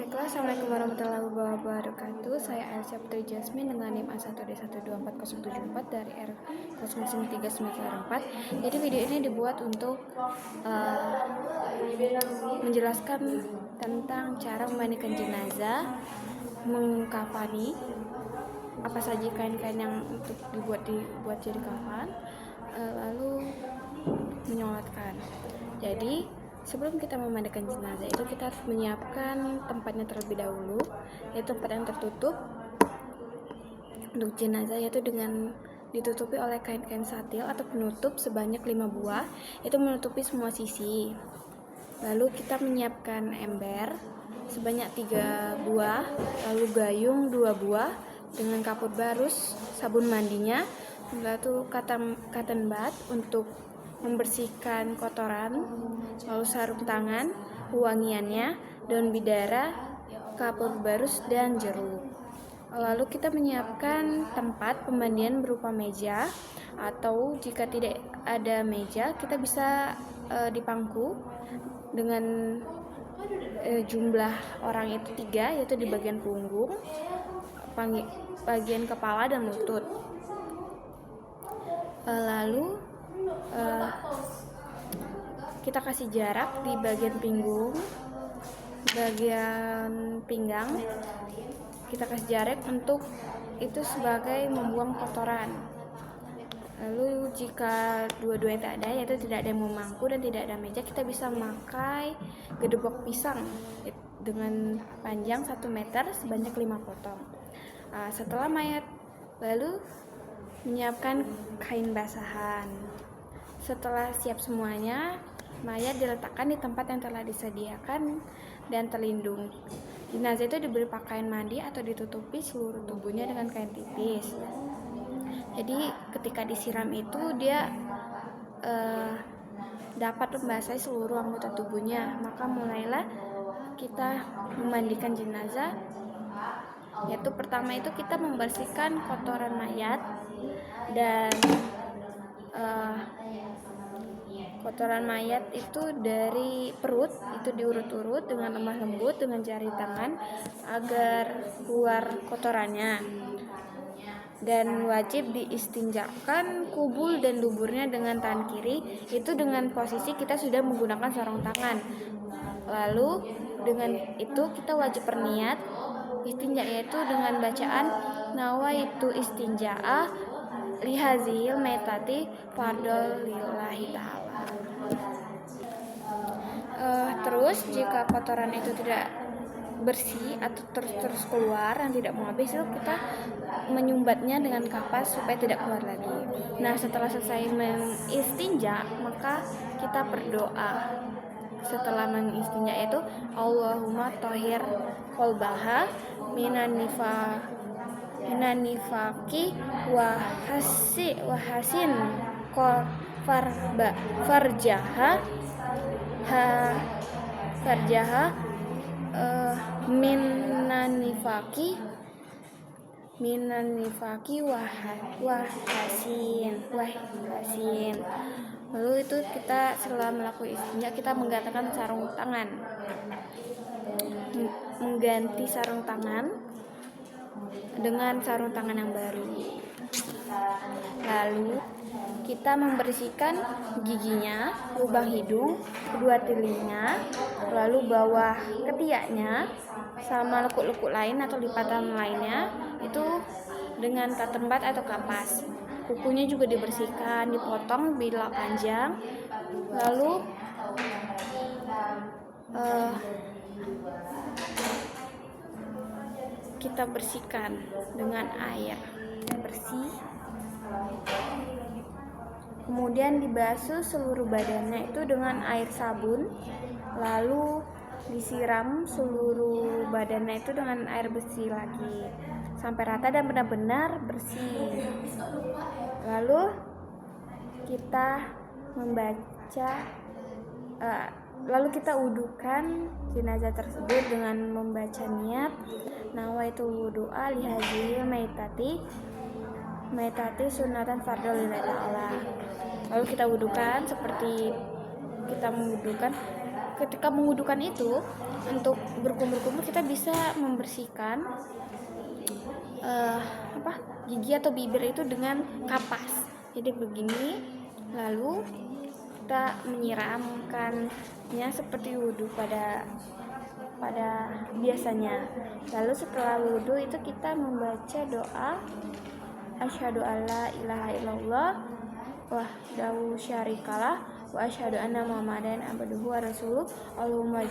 Baiklah, Assalamualaikum warahmatullahi wabarakatuh. Saya Elsa Putri Jasmine dengan NIM A1D12404 dari R003 semester 4. Jadi video ini dibuat untuk menjelaskan tentang cara memandikan jenazah, mengkafani, apa saja kain-kain yang untuk dibuat jadi kafan, lalu menyolatkan. Jadi sebelum kita memandikan jenazah itu kita harus menyiapkan tempatnya terlebih dahulu, yaitu tempat yang tertutup untuk jenazah, yaitu dengan ditutupi oleh kain-kain satil atau penutup sebanyak 5 buah, itu menutupi semua sisi. Lalu kita menyiapkan ember sebanyak 3 buah, lalu gayung 2 buah dengan kapur barus, sabun mandinya, lalu cotton bud untuk membersihkan kotoran, lalu sarung tangan, wangiannya, daun bidara, kapur barus, dan jeruk. Lalu kita menyiapkan tempat pemandian berupa meja, atau jika tidak ada meja kita bisa di pangku dengan jumlah orang itu 3, yaitu di bagian punggung, bagian kepala, dan lutut. Lalu kita kasih jarak di bagian bagian pinggang, kita kasih jarak untuk itu sebagai membuang kotoran. Lalu jika dua-duanya tak ada, yaitu tidak ada yang memangku dan tidak ada meja, kita bisa memakai gedebok pisang dengan panjang 1 meter sebanyak 5 potong. Setelah mayat, lalu menyiapkan kain basahan. Setelah siap semuanya, mayat diletakkan di tempat yang telah disediakan dan terlindung. Jenazah itu diberi pakaian mandi atau ditutupi seluruh tubuhnya dengan kain tipis. Jadi ketika disiram itu dia dapat membasahi seluruh anggota tubuhnya. Maka mulailah kita memandikan jenazah, yaitu pertama itu kita membersihkan kotoran mayat, dan kotoran mayat itu dari perut itu diurut-urut dengan lemah lembut dengan jari tangan agar keluar kotorannya, dan wajib diistinjakan kubul dan duburnya dengan tangan kiri, itu dengan posisi kita sudah menggunakan sarung tangan. Lalu dengan itu kita wajib berniat istinja, yaitu dengan bacaan nawaitu istinja'a lihazil metati fardol lillahi ta'ala. Terus jika kotoran itu tidak bersih atau terus keluar dan tidak mau habis, itu kita menyumbatnya dengan kapas supaya tidak keluar lagi. Nah, setelah selesai mengistinja, maka kita berdoa. Setelah mengistinja itu Allahumma thahhir qalbaha minan nifaqi wa hasin farjaha minan nifaqi wa hasin. Lalu itu kita setelah melakukan istinja, kita mengganti sarung tangan dengan sarung tangan yang baru. Lalu kita membersihkan giginya, lubang hidung, kedua telinga, lalu bawah ketiaknya, sama lekuk-lekuk lain atau lipatan lainnya itu dengan cotton bud atau kapas. Kukunya juga dibersihkan, dipotong bila panjang. Lalu kita bersihkan dengan air bersih. Kemudian dibasuh seluruh badannya itu dengan air sabun, lalu disiram seluruh badannya itu dengan air bersih lagi sampai rata dan benar-benar bersih. Lalu kita kita wudukan jenazah tersebut dengan membaca niat nawaitu wudu'a lihazil maitati sunatan fardhu lillahi ta'ala. Lalu kita wudukan seperti kita mewudukan ketika mewudukan itu, untuk berkumur-kumur kita bisa membersihkan gigi atau bibir itu dengan kapas. Jadi begini, lalu kita menyiramkannya seperti wudhu pada biasanya. Lalu setelah wudhu itu kita membaca doa asyhadu alla ilaha illallah wahdahu syarikalah wa asyhadu anna muhammadan abduhu wa rasuluh. Allahumma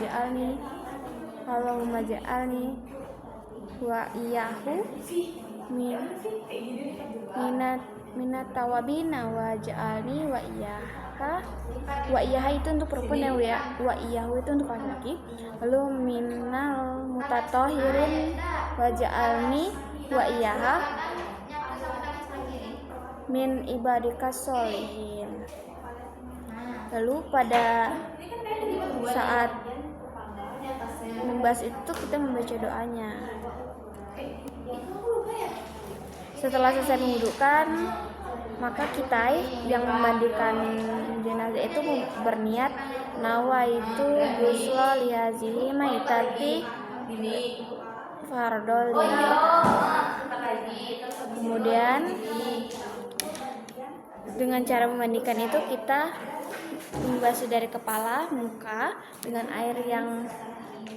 ja'alni wa iyyahu minat tawabina wa ja'alni wa iyyaha itu untuk perempuan ya, wa iyyahu itu untuk laki-laki. Lalu minal mutatahirin wa ja'alni wa iyyaha min ibadikas sholihin. Lalu pada saat membahas itu kita membaca doanya. Setelah selesai mewudukan, maka kita yang memandikan jenazah itu berniat nawaitu ghusla lihazihi maitati fardol. Kemudian dengan cara memandikan itu kita membasuh dari kepala, muka dengan air yang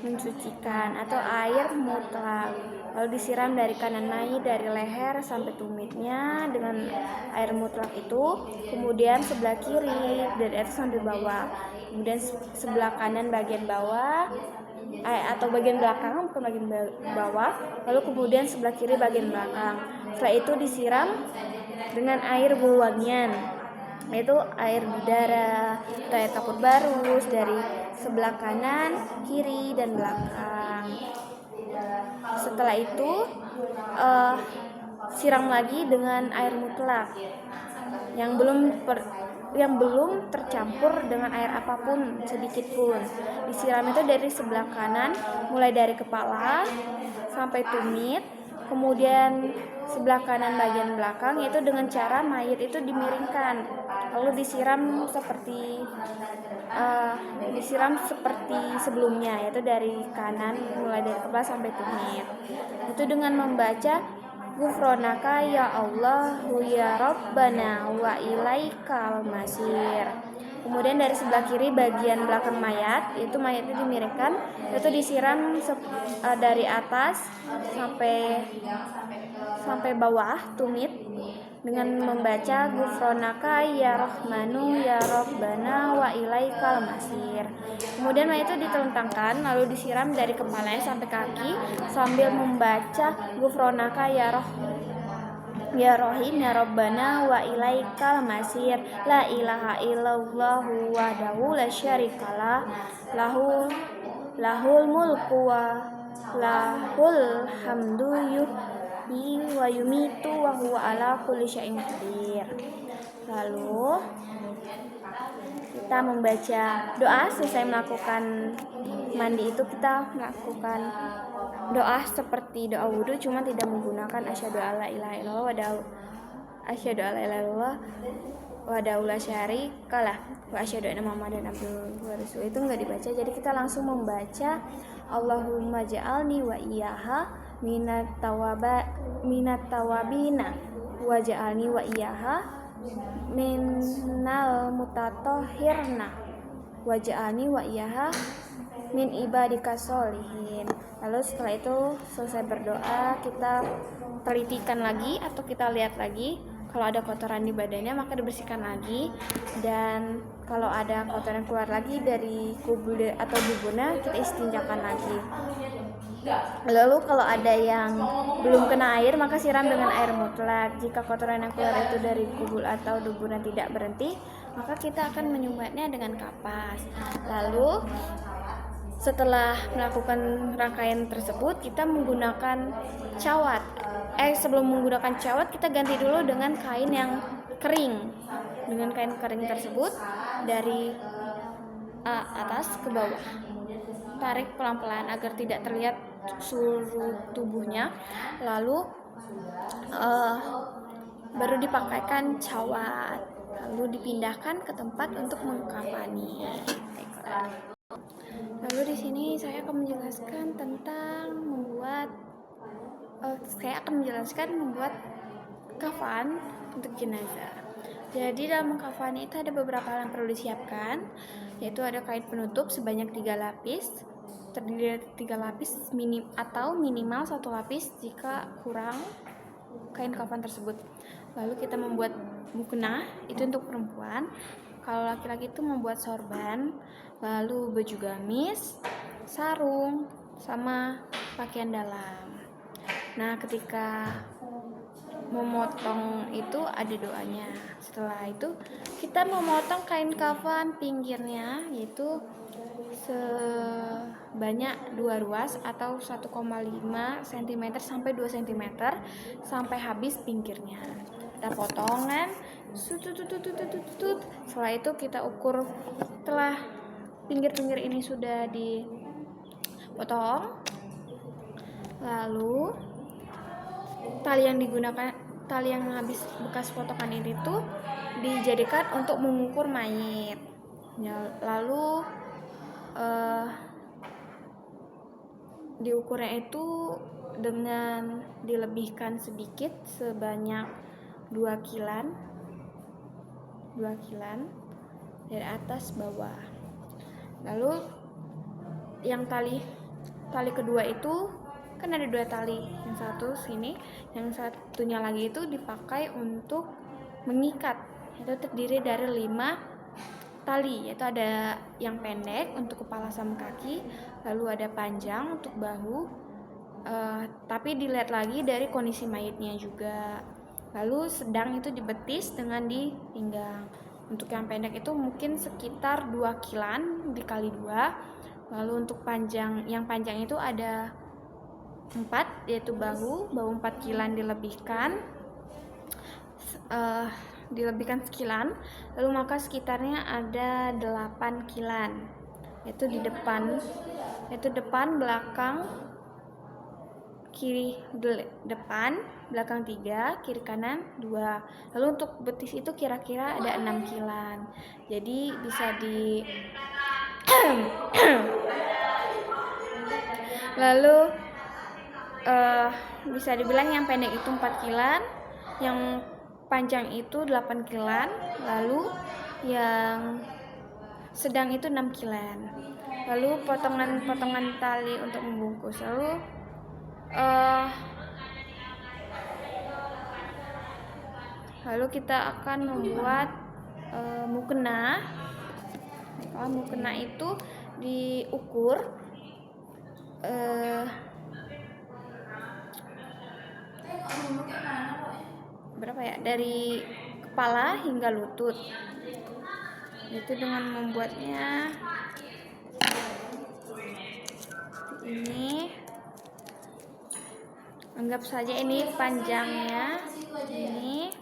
mensucikan atau air mutlak, lalu disiram dari kanan naik dari leher sampai tumitnya dengan air mutlak itu, kemudian sebelah kiri dari atas sampai bawah, kemudian sebelah kanan bagian bawah atau bagian belakang, bukan bagian bawah, lalu kemudian sebelah kiri bagian belakang. Setelah itu disiram dengan air wangian, yaitu air bidara atau air kapur barus dari sebelah kanan, kiri, dan belakang. Setelah itu siram lagi dengan air mutlak yang belum tercampur dengan air apapun sedikit pun. Disiram itu dari sebelah kanan, mulai dari kepala sampai tumit, kemudian sebelah kanan bagian belakang, yaitu dengan cara mayit itu dimiringkan, lalu disiram seperti sebelumnya, yaitu dari kanan mulai dari kepala sampai tumit. Itu dengan membaca Ghufronaka ya Allah ya Rabbana wa ilaikal masir. Kemudian dari sebelah kiri bagian belakang mayat, itu mayatnya dimiringkan, itu disiram dari atas sampai bawah tumit dengan membaca Ghufronaka ya Rahmanu ya Rabbana wa ilaikal masir. Kemudian mayat itu ditelentangkan lalu disiram dari kepalanya sampai kaki sambil membaca Ghufronaka ya Rahim ya Rabbana wa ilaikal masir. La ilaha illallah wahdahu la syarikalah lahul mulku wa lahul hamdu yuhyi wa yumitu wa huwa ala kulli syai'in qadir. Lalu kita membaca doa. Selesai melakukan mandi itu kita melakukan doa seperti doa wudhu, cuma tidak menggunakan asyhadu alla ilaha illallah wahdahu la syarikalah wa asyhadu anna muhammadan abduhu wa rasuluh. Itu enggak dibaca, jadi kita langsung membaca Allahumma ja'alni wa iyyaha minat tawabina wa ja'alni wa iyyaha minal mutatahhirna wa ja'alni wa iyyaha min ibadikas sholihin. Lalu setelah itu selesai berdoa, kita telitikan lagi atau kita lihat lagi kalau ada kotoran di badannya maka dibersihkan lagi, dan kalau ada kotoran keluar lagi dari kubul atau buburnya kita istinjakan lagi. Lalu kalau ada yang belum kena air maka siram dengan air mutlak. Jika kotoran yang keluar itu dari kubul atau duburnya tidak berhenti, maka kita akan menyumbatnya dengan kapas. Lalu setelah melakukan rangkaian tersebut kita menggunakan cawat. Sebelum menggunakan cawat kita ganti dulu dengan kain yang kering. Dengan kain kering tersebut dari atas ke bawah, tarik pelan-pelan agar tidak terlihat seluruh tubuhnya. Lalu baru dipakaikan cawat, lalu dipindahkan ke tempat untuk mengkafani. Lalu di sini saya akan menjelaskan tentang membuat kafan untuk jenazah. Jadi dalam kafan itu ada beberapa hal yang perlu disiapkan, yaitu ada kain penutup sebanyak 3 lapis, terdiri dari 3 lapis atau minimal 1 lapis jika kurang kain kafan tersebut. Lalu kita membuat mukena, itu untuk perempuan. Kalau laki-laki itu membuat sorban, lalu baju gamis, sarung, sama pakaian dalam. Nah, ketika memotong itu ada doanya. Setelah itu kita memotong kain kafan pinggirnya, yaitu sebanyak 2 ruas atau 1,5 cm sampai 2 cm sampai habis pinggirnya. Kita potongan, setelah itu kita ukur. Setelah pinggir-pinggir ini sudah dipotong, lalu tali yang habis bekas potongan ini tuh dijadikan untuk mengukur mayit. Lalu diukurnya itu dengan dilebihkan sedikit sebanyak 2 kilan dari atas bawah. Lalu yang tali kedua itu kan ada 2 tali, yang satu sini, yang satunya lagi itu dipakai untuk mengikat. Itu terdiri dari 5 tali, yaitu ada yang pendek untuk kepala sama kaki, lalu ada panjang untuk bahu, tapi dilihat lagi dari kondisi mayitnya juga. Lalu sedang itu dibetis dengan di pinggang. Untuk yang pendek itu mungkin sekitar 2 kilan dikali 2. Lalu untuk yang panjang itu ada 4, yaitu bahu 4 kilan dilebihkan sekilan, lalu maka sekitarnya ada 8 kilan, yaitu depan, belakang, kiri, depan, belakang 3, kiri kanan 2. Lalu untuk betis itu kira-kira ada 6 kilan. Jadi bisa lalu bisa dibilang yang pendek itu 4 kilan, yang panjang itu 8 kilan, lalu yang sedang itu 6 kilan. Lalu potongan tali untuk membungkus. Lalu kita akan membuat mukena. Mukena itu diukur berapa ya, dari kepala hingga lutut. Itu dengan membuatnya ini, anggap saja ini panjangnya ini,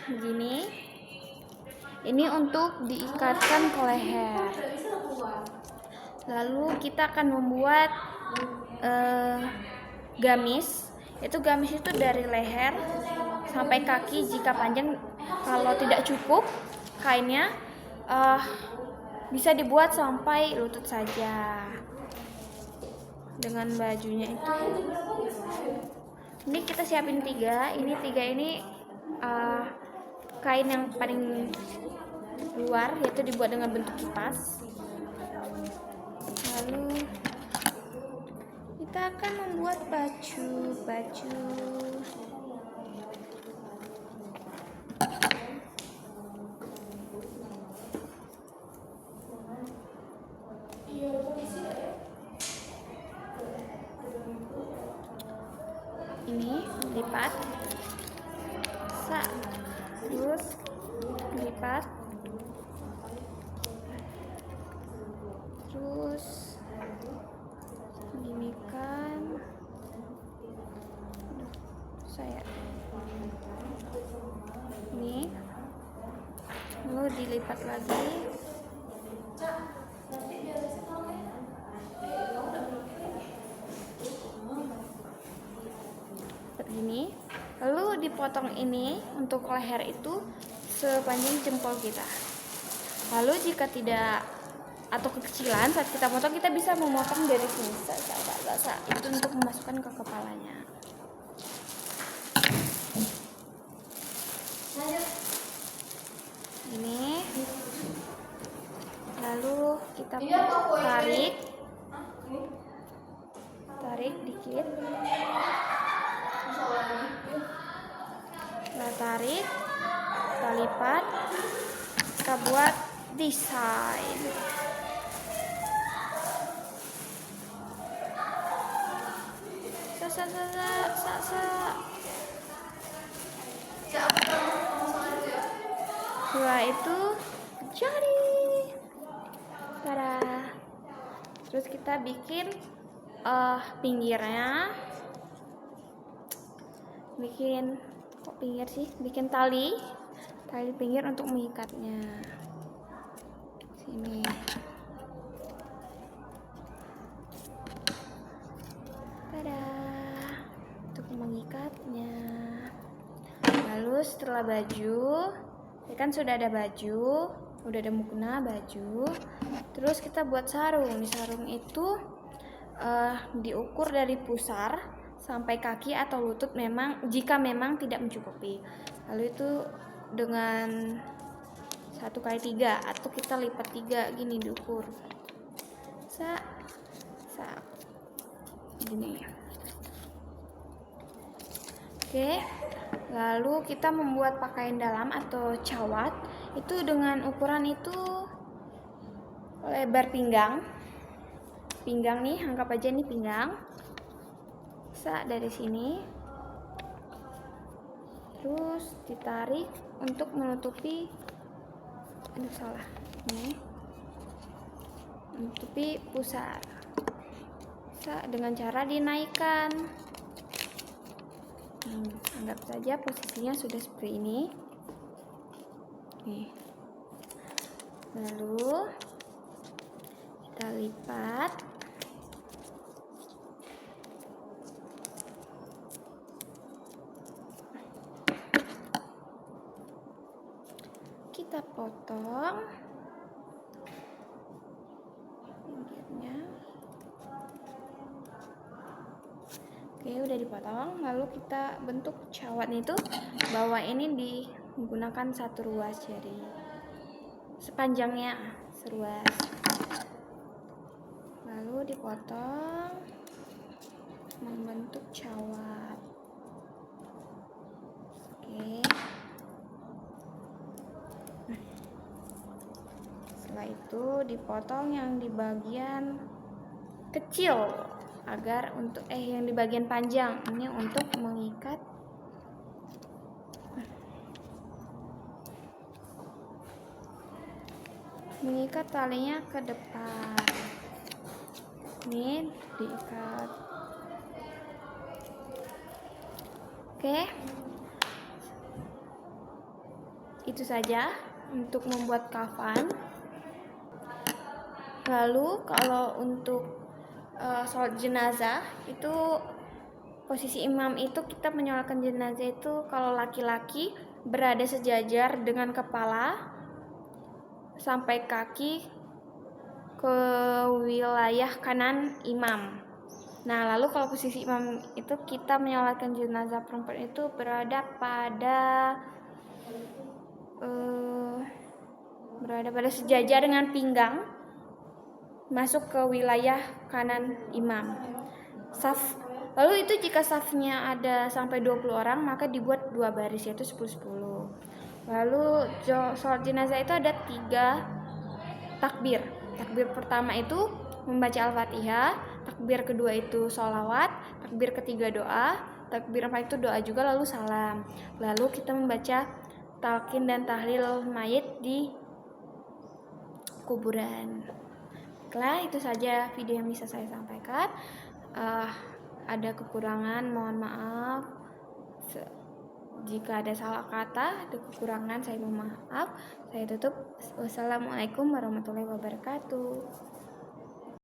begini. Ini untuk diikatkan ke leher. Lalu kita akan membuat gamis. Gamis itu dari leher sampai kaki jika panjang. Kalau tidak cukup kainnya, bisa dibuat sampai lutut saja. Dengan bajunya itu, ini kita siapin 3. Ini kain yang paling luar, yaitu dibuat dengan bentuk kipas. Lalu kita akan membuat baju. Ini lipat, terus lipat, terus gini kan, saya lalu dilipat lagi. Begini, lalu dipotong ini untuk leher itu sepanjang jempol kita. Lalu jika tidak atau kekecilan saat kita potong, kita bisa memotong dari sini itu untuk memasukkan ke kepalanya. Ini lalu kita tarik dikit. Kita tarik, kita lipat, kita buat desain. Setelah itu jadi. Tada. Terus kita bikin pinggirnya. Bikin tali pinggir untuk mengikatnya. Sini. Tada. Untuk mengikatnya. Lalu setelah baju, ya kan sudah ada baju, udah ada mukena baju. Terus kita buat sarung. Di sarung itu diukur dari pusar sampai kaki atau lutut jika memang tidak mencukupi. Lalu itu dengan 1x3 atau kita lipat 3 gini diukur. Gini. Oke. Lalu kita membuat pakaian dalam atau cawat itu dengan ukuran itu lebar pinggang nih, anggap aja ini pinggang. Dari sini terus ditarik untuk menutupi menutupi pusar dengan cara dinaikkan. Anggap saja posisinya sudah seperti ini. Lalu kita lipat. Kita potong pinggirnya. Oke, udah dipotong. Lalu kita bentuk cawatnya itu bawah ini menggunakan 1 ruas, jadi sepanjangnya seruas. Lalu dipotong membentuk cawat. Oke. Setelah itu dipotong yang di bagian kecil yang di bagian panjang ini untuk mengikat talinya ke depan. Ini diikat. Oke. Itu saja untuk membuat kafan. Lalu kalau untuk sholat jenazah itu posisi imam itu kita menyolatkan jenazah itu kalau laki-laki berada sejajar dengan kepala sampai kaki ke wilayah kanan imam. Nah, lalu kalau posisi imam itu kita menyolatkan jenazah perempuan itu berada pada sejajar dengan pinggang, masuk ke wilayah kanan imam. Lalu itu jika safnya ada sampai 20 orang maka dibuat 2 baris, yaitu 10-10. Lalu sholat jenazah itu ada 3 takbir. Takbir pertama itu membaca Al-Fatihah, takbir kedua itu sholawat, takbir ketiga doa, takbir empat itu doa juga, lalu salam. Lalu kita membaca talqin dan tahlil mayit di kuburan. Itu saja video yang bisa saya sampaikan. Ada kekurangan, mohon maaf. Jika ada salah kata, ada kekurangan, saya mohon maaf. Saya tutup. Wassalamualaikum warahmatullahi wabarakatuh.